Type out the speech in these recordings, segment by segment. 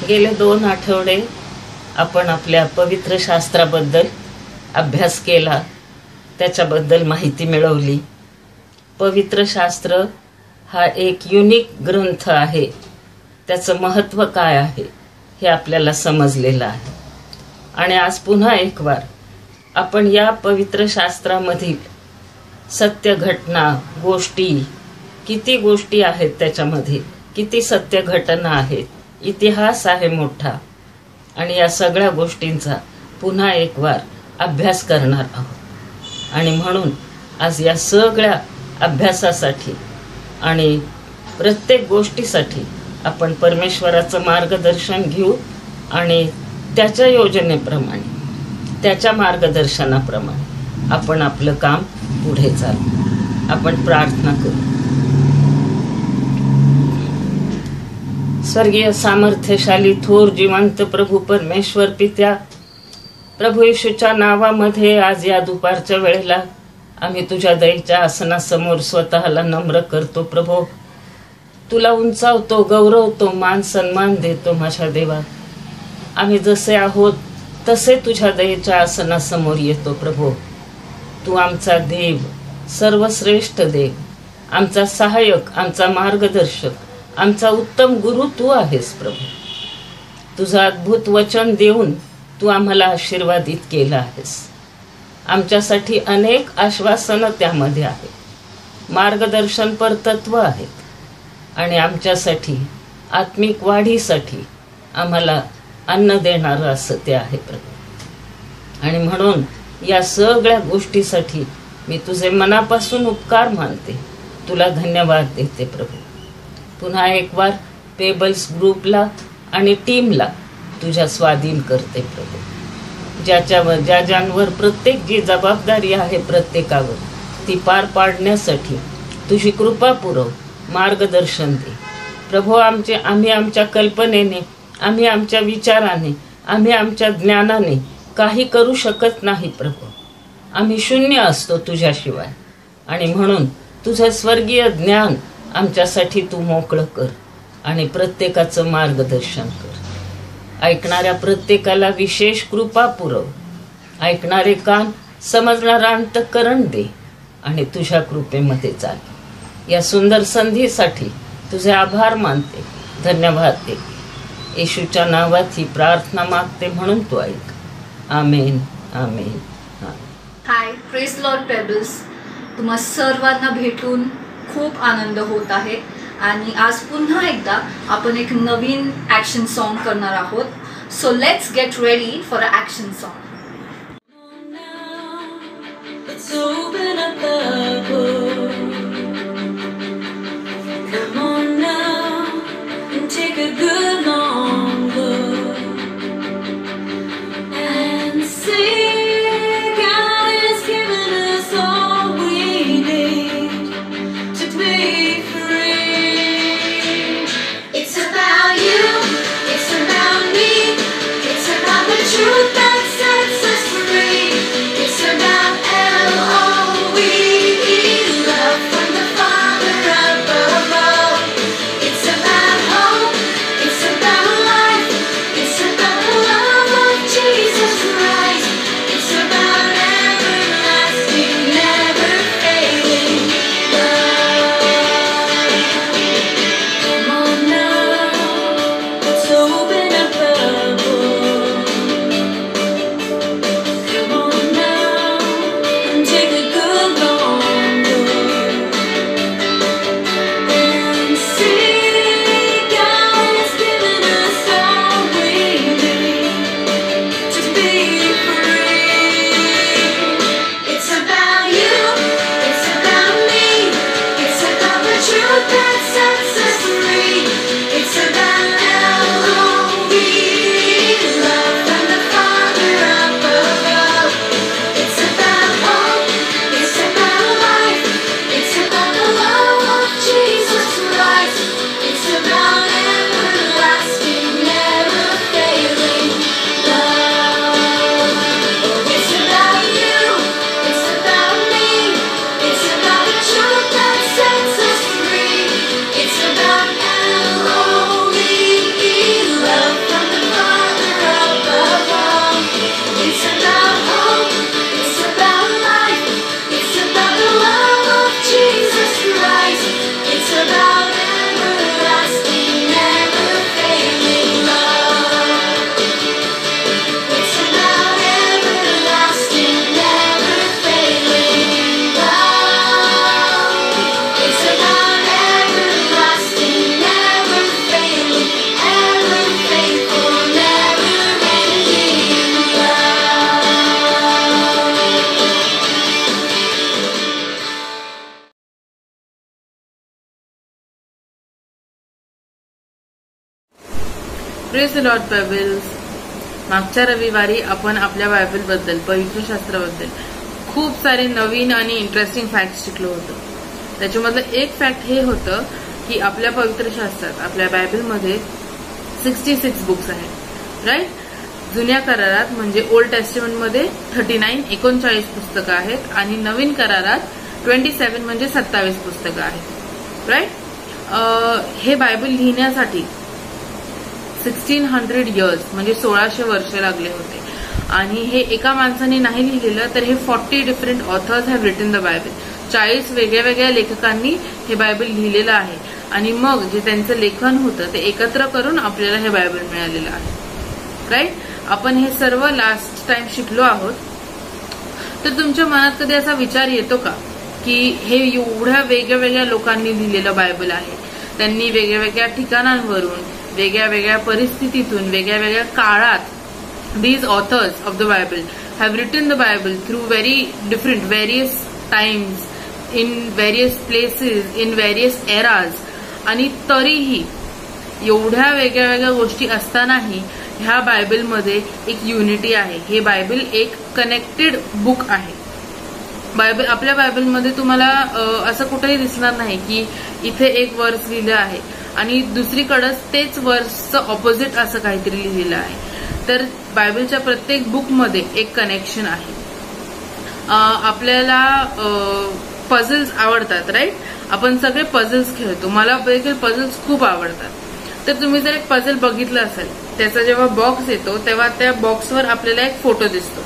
गेले 2 आठवडे आपण आपल्या पवित्र शास्त्राबद्दल अभ्यास केला, त्याच्याबद्दल माहिती मिळवली. पवित्र शास्त्र हा एक युनिक ग्रंथ आहे. त्याचं महत्त्व काय आहे हे आपल्याला समजलेलं आहे. आणि आज पुन्हा एक वार आपण या पवित्र शास्त्रामधील सत्य घटना, गोष्टी, किती गोष्टी आहेत त्याच्यामध्ये, किती सत्य घटना आहेत, इतिहास आहे मोठा, आणि या सगळ्या गोष्टींचा पुन्हा एक वार अभ्यास करणार आहोत. आणि म्हणून आज या सगळ्या अभ्यासासाठी आणि प्रत्येक गोष्टीसाठी आपण परमेश्वराचं मार्गदर्शन घेऊ आणि त्याच्या योजनेप्रमाणे, त्याच्या मार्गदर्शनाप्रमाणे आपण आपलं काम पुढे चालू. आपण प्रार्थना करू. स्वर्गीय सामर्थ्यशाली थोर जिवंत प्रभू परमेश्वर पित्या, प्रभू येशूच्या नावामध्ये आज या दुपारच्या वेळेला आम्ही तुझ्या दयेच्या आसनासमोर स्वतःला नम्र करतो. प्रभू, तुला उंचावतो, गौरवतो, मान सन्मान देतो. माझ्या देवा, आम्ही जसे आहोत तसे तुझ्या दयेच्या आसनासमोर येतो. प्रभू, तू आमचा देव, सर्वश्रेष्ठ देव, आमचा सहाय्यक, आमचा मार्गदर्शक, आमचा उत्तम गुरु तू आहेस. प्रभू, तुझं अद्भुत वचन देऊन तू आम्हाला आशीर्वादित केलं आहेस. आमच्यासाठी अनेक आश्वासनं त्यामध्ये आहेत, मार्गदर्शनपर तत्व आहेत, आणि आमच्यासाठी आत्मिक वाढीसाठी आम्हाला अन्न देणारं असं ते आहे. प्रभू, आणि म्हणून या सगळ्या गोष्टीसाठी मी तुझे मनापासून उपकार मानते, तुला धन्यवाद देते. प्रभू, पुन्हा एक वार पेबल्स ग्रुपला आणि टीमला तुझ्या स्वाधीन करते. प्रभू, ज्यांवर प्रत्येक जी जबाबदारी आहे प्रत्येकावर, ती पार पाडण्यासाठी तुझी कृपा पुरव, मार्गदर्शन दे. प्रभू, आम्ही आमच्या कल्पनेने, आम्ही आमच्या विचाराने, आम्ही आमच्या ज्ञानाने काही करू शकत नाही. प्रभू, आम्ही शून्य असतो तुझ्याशिवाय, आणि म्हणून तुझं स्वर्गीय ज्ञान आमच्यासाठी तू मोकळं कर आणि प्रत्येकाचं मार्गदर्शन कर. ऐकणाऱ्या प्रत्येकाला विशेष कृपा पुरव, ऐकणारे कान, समजणारा अंतःकरण दे, आणि तुझ्या कृपेमध्ये चाल. या सुंदर संधीसाठी तुझे आभार मानते, धन्यवाद दे. येशूच्या नावात ही प्रार्थना मागते म्हणून तू ऐक. आमेन, आमेन. हाय, प्रेज लॉर्ड पेबल्स. तुम्हा सर्वांना भेटून खूप आनंद होत आहे. आणि आज पुन्हा एकदा आपण एक नवीन ॲक्शन सॉन्ग करणार आहोत. So let's get ready for a action song. Praise the lord pebbles. मागच्या रविवारी आपण आपल्या बायबलबद्दल, पवित्र शास्त्राबद्दल खूप सारे नवीन आणि इंटरेस्टिंग फॅक्ट्स शिकलो होतो. त्याच्यामधलं एक फॅक्ट हे होतं की आपल्या पवित्र शास्त्रात, आपल्या बायबलमध्ये 66 बुक्स आहेत, राईट. जुन्या करारात म्हणजे ओल्ड टेस्टमेंटमध्ये 39 पुस्तकं आहेत आणि नवीन करारात 27 म्हणजे 27 पुस्तकं आहेत, राईट. हे बायबल लिहिण्यासाठी 1600 इयर्स म्हणजे 1600 वर्ष लागले होते आणि हे एका माणसाने नाही लिहिलेलं, तर हे 40 different authors have written the Bible. 40 वेगळ्या वेगळ्या लेखकांनी हे बायबल लिहिलेलं आहे आणि मग जे त्यांचं लेखन होतं ते एकत्र करून आपल्याला हे बायबल मिळालेलं आहे, राईट. आपण हे सर्व लास्ट टाइम शिकलो आहोत. तर तुमच्या मनात कधी असा विचार येतो का की हे एवढ्या वेगळ्या वेगळ्या लोकांनी लिहिलेलं बायबल आहे, त्यांनी वेगळ्या वेगळ्या ठिकाणांवरून, वेगळ्या वेगळ्या परिस्थितीतून, वेगळ्या वेगळ्या काळात, these authors of the Bible have written the Bible through very different, various times, in various places, in various eras, आणि तरीही एवढ्या वेगळ्या वेगळ्या गोष्टी असतानाही ह्या बायबलमध्ये एक युनिटी आहे. हे बायबल एक कनेक्टेड बुक आहे. बायबल, आपल्या बायबलमध्ये तुम्हाला असं कुठेही दिसणार नाही की इथे एक वर्स लिहिलं आहे आणि दुसरीकडेच तेच वर्सचं ऑपोजिट असं काहीतरी लिहिलेलं आहे. तर बायबलच्या प्रत्येक बुकमध्ये एक कनेक्शन आहे. आपल्याला पझल्स आवडतात, राईट. आपण सगळे पझल्स खेळतो. मला देखील पझल्स खूप आवडतात. तर तुम्ही जर एक पझल बघितलं असेल, त्याचा जेव्हा बॉक्स येतो तेव्हा त्या बॉक्सवर आपल्याला एक फोटो दिसतो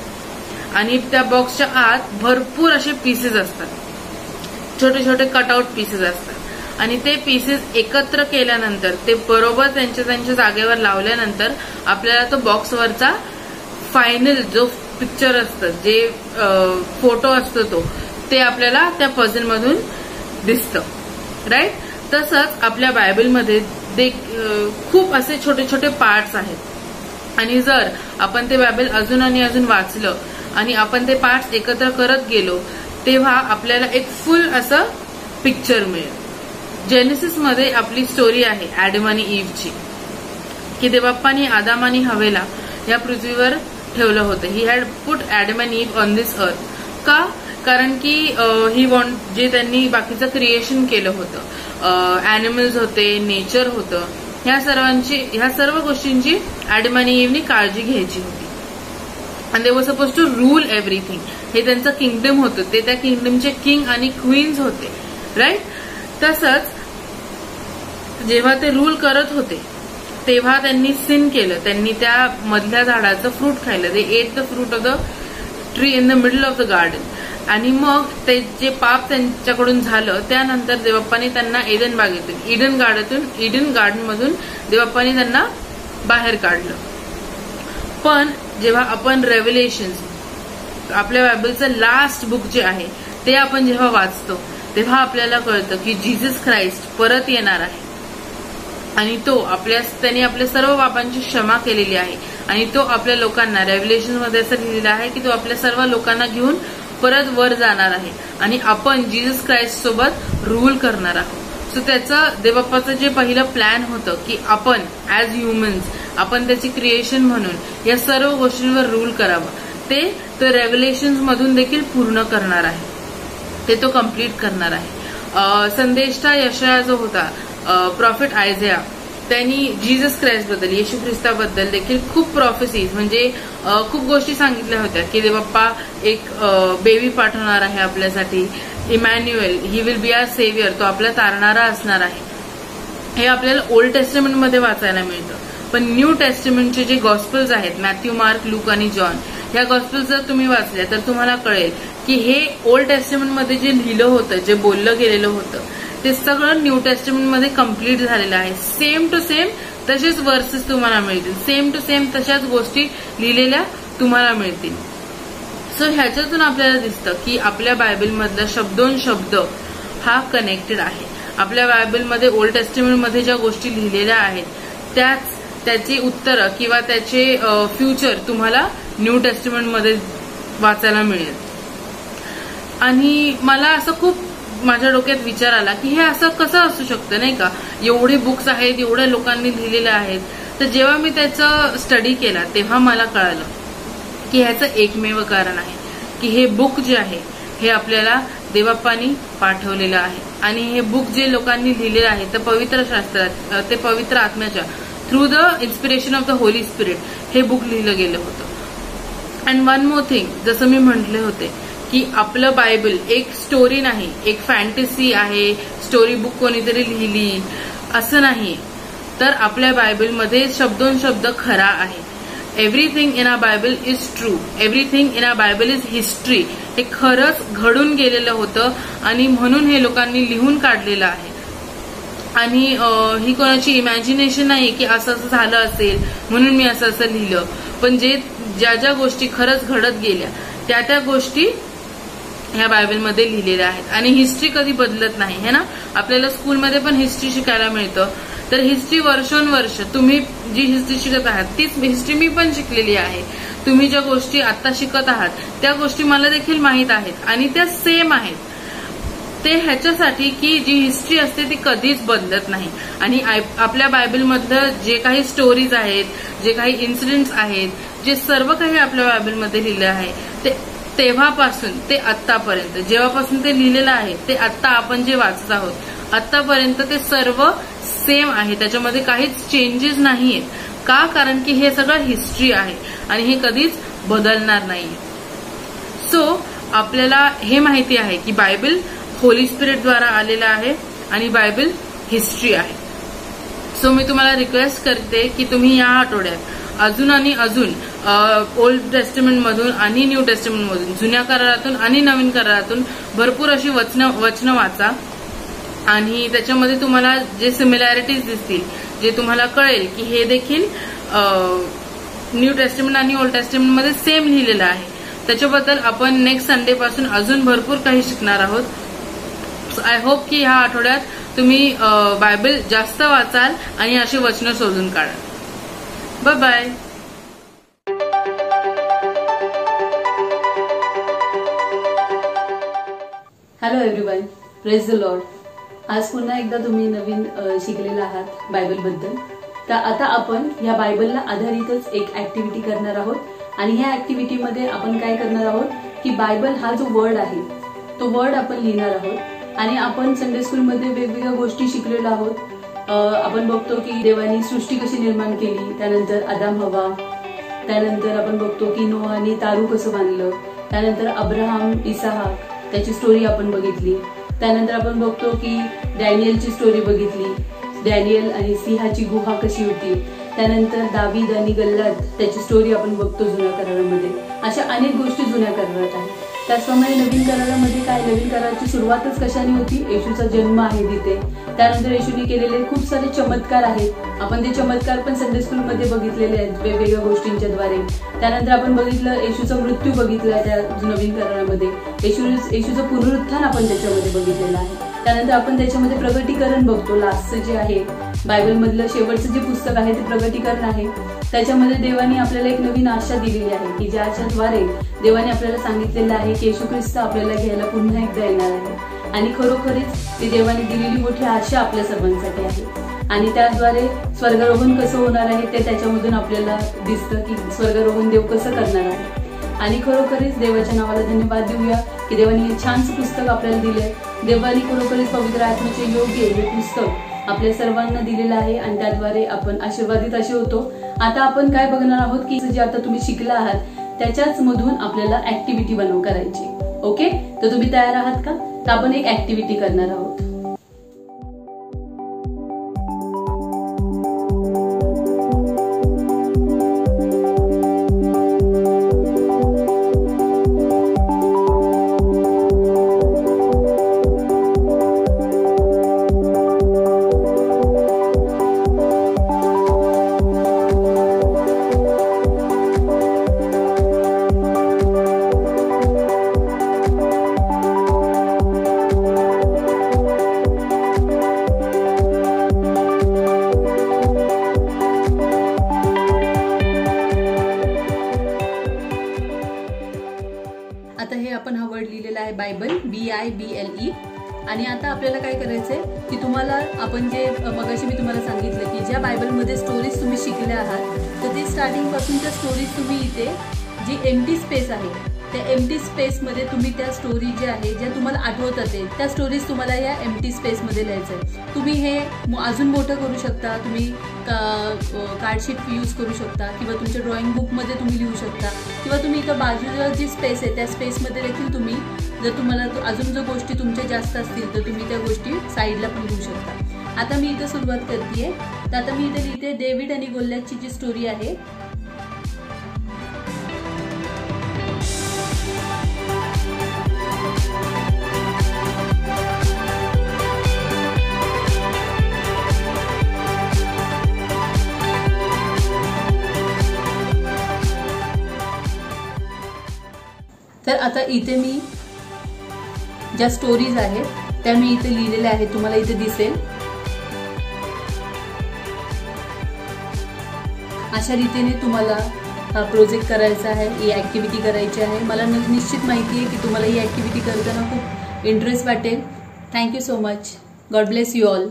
आणि त्या बॉक्सच्या आत भरपूर असे पीसेस असतात, छोटे छोटे कटआउट पीसेस असतात आणि ते पीसेस एकत्र केल्यानंतर, ते बरोबर त्यांच्या जागेवर लावल्यानंतर आपल्याला तो बॉक्सवरचा फायनल जो पिक्चर असतं, जे फोटो असतो ते आपल्याला त्या पझलमधून दिसतं, राईट. तसंच आपल्या बायबलमध्ये खूप असे छोटे छोटे पार्ट्स आहेत आणि जर आपण ते बायबल अजून आणि अजून वाचलं आणि आपण ते पार्ट्स एकत्र करत गेलो तेव्हा आपल्याला एक फुल असं पिक्चर मिळेल. जेनेसिसमध्ये आपली स्टोरी आहे ॲडम आणि इव्हची, की देवबाप्पानी आदाम आणि हवेला या पृथ्वीवर ठेवलं होतं. He had put Adam and eve on this earth. का? कारण की जे त्यांनी बाकीचं क्रिएशन केलं होतं, ॲनिमल्स होते, नेचर होतं, ह्या सर्व गोष्टींची ॲडम आणि इव्हनी काळजी घ्यायची होती. आणि दे were suppose to rule everything. हे त्यांचं किंगडम होतं, ते त्या किंगडमचे किंग आणि क्वीन्स होते, राईट. तसंच जेव्हा ते रूल करत होते तेव्हा त्यांनी सिन केलं. त्यांनी त्या मधल्या झाडाचं फ्रूट खाल्लं. They ate the fruit of the tree in the middle of the garden. आणि मग ते जे पाप त्यांच्याकडून झालं त्यानंतर देवबाप्पानी त्यांना ईडन गार्डनमधून देवबाप्पानी त्यांना बाहेर काढलं. पण जेव्हा आपण रेव्हलेशन्स, आपल्या बायबलचं लास्ट बुक जे आहे ते आपण जेव्हा वाचतो तेव्हा आपल्याला कळतं की जीसस ख्राइस्ट परत येणार आहे आणि त्यांनी आपल्या सर्व पापांची क्षमा केलेली आहे आणि तो आपल्या लोकांना, रेव्हलेशनमध्ये असं लिहिलेलं आहे की तो आपल्या सर्व लोकांना घेऊन परत वर जाणार आहे आणि आपण जीसस ख्राइस्ट सोबत रूल करणार आहोत. सो त्याचं, देवबाप्पाचं जे पहिलं प्लॅन होतं की आपण ऍज ह्युमन्स, आपण त्याची क्रिएशन म्हणून या सर्व गोष्टींवर रूल करावं, ते तो रेव्हलेशन्स मधून देखील पूर्ण करणार आहे, ते तो कम्प्लीट करणार आहे. संदेष्टा यशया जो होता, प्रॉफिट आयझया, त्यांनी जीसस ख्राइस्ट बद्दल, येशू ख्रिस्ताबद्दल देखील खूप प्रॉफेसीज म्हणजे खूप गोष्टी सांगितल्या होत्या की देवबाप्पा एक बेबी पाठवणार आहे आपल्यासाठी, Emmanuel, he will be our saviour, तो आपला तारणारा असणार आहे. हे आपल्याला ओल्ड टेस्टमेंटमध्ये वाचायला मिळतं. पण न्यू टेस्टमेंटचे जे गॉस्पल्स आहेत, मॅथ्यू, मार्क, लूक आणि जॉन, या गॉस्पल्स जर तुम्ही वाचल्या तर तुम्हाला कळेल की हे ओल्ड टेस्टमेंटमध्ये जे लिहिलं होतं, जे बोललं गेलेलं होतं, ते सगळं न्यू टेस्टमेंटमध्ये कम्प्लीट झालेलं आहे. सेम टू सेम तसेच वर्सेस तुम्हाला मिळतील, सेम टू सेम तशाच गोष्टी लिहिलेल्या तुम्हाला मिळतील. सो ह्याच्यातून आपल्याला दिसतं की आपल्या बायबलमधला शब्दोन शब्द हा कनेक्टेड आहे. आपल्या बायबलमध्ये ओल्ड टेस्टमेंटमध्ये ज्या गोष्टी लिहिलेल्या आहेत त्याची उत्तरं किंवा त्याचे फ्युचर तुम्हाला न्यू टेस्टमेंटमध्ये वाचायला मिळेल. आणि मला असं खूप माझ्या डोक्यात विचार आला की हे असं कसं असू शकतं, नाही का. एवढे बुक्स आहेत, एवढ्या लोकांनी लिहिलेले आहेत, तर जेव्हा मी त्याचं स्टडी केला तेव्हा मला कळालं की ह्याचं एकमेव कारण आहे की हे बुक जे आहे हे आपल्याला देवबाप्पांनी पाठवलेलं आहे आणि हे बुक जे लोकांनी लिहिलेलं आहे तर पवित्र शास्त्रात ते पवित्र आत्म्याच्या through the inspiration of the Holy Spirit हे बुक लिहिलं गेलं होतं. अँड वन मोर थिंग, जसं मी म्हटले होते की आपलं बायबल एक स्टोरी नाही, एक फॅन्टसी आहे, स्टोरी बुक कोणीतरी लिहिली असं नाही, तर आपल्या बायबलमध्ये शब्दोन शब्द खरा आहे. Everything in our Bible is true, everything in our Bible is history. हे खरंच घडून गेलेलं होतं आणि म्हणून हे लोकांनी लिहून काढलेलं आहे. आणि ही कोणाची इमॅजिनेशन नाही की असं असं झालं असेल म्हणून मी असं असं लिहिलं, पण ज्या ज्या गोष्टी खरंच घडत गेल्या त्या त्या गोष्टी ह्या बायबलमध्ये लिहिलेल्या आहेत. आणि हिस्ट्री कधी बदलत नाही है ना. आपल्याला स्कूलमध्ये पण हिस्ट्री शिकायला मिळतं, तर हिस्ट्री वर्षोनवर्ष तुम्ही जी हिस्ट्री शिकत आहात तीच हिस्ट्री मी पण शिकलेली आहे. तुम्ही ज्या गोष्टी आता शिकत आहात त्या गोष्टी मला देखील माहीत आहेत आणि त्या सेम आहेत. ते ह्याच्यासाठी की जी हिस्ट्री असते ती कधीच बदलत नाही. आणि आपल्या बायबलमधलं जे काही स्टोरीज आहेत, जे काही इन्सिडेंट्स आहेत, जे सर्व काही आपल्या बायबलमध्ये लिहिलं आहे ते तेव्हापासून ते आत्तापर्यंत, जेव्हापासून ते लिहिलेलं आहे ते आत्ता आपण जे वाचत आहोत आत्तापर्यंत ते सर्व सेम आहे. त्याच्यामध्ये काहीच चेंजेस नाहीयेत. का? कारण की हे सगळं हिस्ट्री आहे आणि हे कधीच बदलणार नाहीये. सो आपल्याला हे माहिती आहे की बायबल होली स्पिरिट द्वारा आलेला आहे आणि बायबल हिस्ट्री आहे. सो मी तुम्हाला रिक्वेस्ट करते की तुम्ही या आठवड्यात अजून आणि अजून ओल्ड टेस्टिमेंट मधून आणि न्यू टेस्टिमेंट मधून, जुन्या करारातून आणि नवीन करारातून भरपूर अशी वचनं वाचा आणि त्याच्यामध्ये तुम्हाला जे सिमिलॅरिटीज दिसतील, जे तुम्हाला कळेल की हे देखील न्यू टेस्टिमेंट आणि ओल्ड टेस्टिमेंट मध्ये सेम लिहिलेलं आहे, त्याच्याबद्दल आपण नेक्स्ट संडे पासून अजून भरपूर काही शिकणार आहोत. आय होप की ह्या आठवड्यात तुम्ही बायबल जास्त वाचाल आणि अशी वचनं शोधून काढाल. Bye bye. Hello everyone, praise the Lord. आज पुन्हा एकदा तुम्ही नवीन शिकलेला आहात बायबलबद्दल. तर आता आपण या बायबलला आधारितच एक ऍक्टिव्हिटी करणार आहोत आणि ह्या ऍक्टिव्हिटीमध्ये आपण काय करणार आहोत की बायबल हा जो वर्ड आहे तो वर्ड आपण लिहिणार आहोत. आणि आपण संडे स्कूलमध्ये वेगवेगळ्या गोष्टी शिकलेलो आहोत. आपण बघतो की देवानी सृष्टी कशी निर्माण केली, त्यानंतर आदाम हवा, त्यानंतर आपण बघतो की नोआने तारू कसं बांधलं, त्यानंतर अब्राहम इसाहाक त्याची स्टोरी आपण बघितली, त्यानंतर आपण बघतो की डॅनियलची स्टोरी बघितली, डॅनियल आणि सिंहाची गुहा कशी होती, त्यानंतर दावीद आणि गल्लाद त्याची स्टोरी आपण बघतो जुन्या करारामध्ये. अशा अनेक गोष्टी जुन्या करारात आहेत. त्याचप्रमाणे नवीन करारामध्ये काय, नवीन कराराची सुरुवातच कशाने होती, येशूचा जन्म आहे तिथे. त्यानंतर येशूने केलेले खूप सारे चमत्कार आहेत. आपण ते चमत्कार पण संडे स्कूलमध्ये बघितलेले आहेत वेगवेगळ्या गोष्टींच्या द्वारे. त्यानंतर आपण बघितलं येशूचा मृत्यू बघितला त्या नवीन करारामध्ये, येशूचं पुनरुत्थान आपण त्याच्यामध्ये बघितलेलं आहे. त्यानंतर आपण त्याच्यामध्ये प्रगटीकरण बघतो. लास्टचं जे आहे बायबलमधलं शेवटचं जे पुस्तक आहे ते प्रगटीकरण आहे. त्याच्यामध्ये देवाने आपल्याला एक नवीन आशा दिलेली आहे की ज्याच्याद्वारे देवाने आपल्याला सांगितलेलं आहे की येशू ख्रिस्त आपल्याला घ्यायला पुन्हा एकदा येणार आहे. आणि खरोखरीच ती देवाने दिलेली मोठी आशा आपल्या सर्वांसाठी आहे. आणि त्याद्वारे स्वर्गारोहण कसं होणार आहे ते त्याच्यामधून आपल्याला दिसतं की स्वर्गारोहण देव कसं करणार आहे. आणि खरोखरीच देवाच्या नावाला धन्यवाद देऊया की देवाने हे छानसं पुस्तक आपल्याला दिलंय. देवाने खरोखरीच पवित्र आत्म्याचे योग्य हे पुस्तक आपल्या सर्वांना दिलेलं आहे आणि त्याद्वारे आपण आशीर्वादित असे होतो. आता आपण काय बघणार आहोत की जे आता तुम्ही शिकला आहात त्याच्याच मधून आपल्याला ऍक्टिव्हिटी करायची. ओके, तर तुम्ही तयार आहात का? तर आपण एक ऍक्टिव्हिटी करणार आहोत. आता हे आपण हा वर्ड लिहिलेला आहे बायबल, BIBLE. आणि आता आपल्याला काय करायचंय की तुम्हाला आपण जे मगाशी मी तुम्हाला सांगितलं की ज्या बायबलमध्ये स्टोरीज तुम्ही शिकले आहात, तर ते स्टार्टिंग पासूनच्या स्टोरीज तुम्ही इथे जी एम्प्टी स्पेस आहे त्या एम्प्टी स्पेसमध्ये तुम्ही त्या स्टोरी ज्या आहे ज्या तुम्हाला आठवत असेल त्या स्टोरीज तुम्हाला या एम्प्टी स्पेसमध्ये लिहायचं आहे. तुम्ही हे अजून मोठं करू शकता, तुम्ही कार्डशीट यूज करू शकता किंवा तुमच्या ड्रॉइंग बुकमध्ये तुम्ही लिहू शकता किंवा तुम्ही इथं बाजूला जी स्पेस आहे त्या स्पेसमध्ये देखील तुम्ही जर तुम्हाला अजून जर गोष्टी तुमच्या जास्त असतील तर तुम्ही त्या गोष्टी साईडला पण लिहू शकता. आता मी इथं सुरुवात करते. तर आता मी इथे लिहिते डेव्हिड आणि गोलियाथची जी स्टोरी आहे. तर आता इथे मी ज्या स्टोरीज आहेत त्या मी इथे लिहिलेल्या आहेत, तुम्हाला इथे दिसेल. अशा रीतीने तुम्हाला हा प्रोजेक्ट करायचा आहे, ही ऍक्टिव्हिटी करायची आहे. मला निश्चित माहिती आहे की तुम्हाला ही ऍक्टिव्हिटी करताना खूप इंटरेस्ट वाटेल. Thank you so much. God bless you all.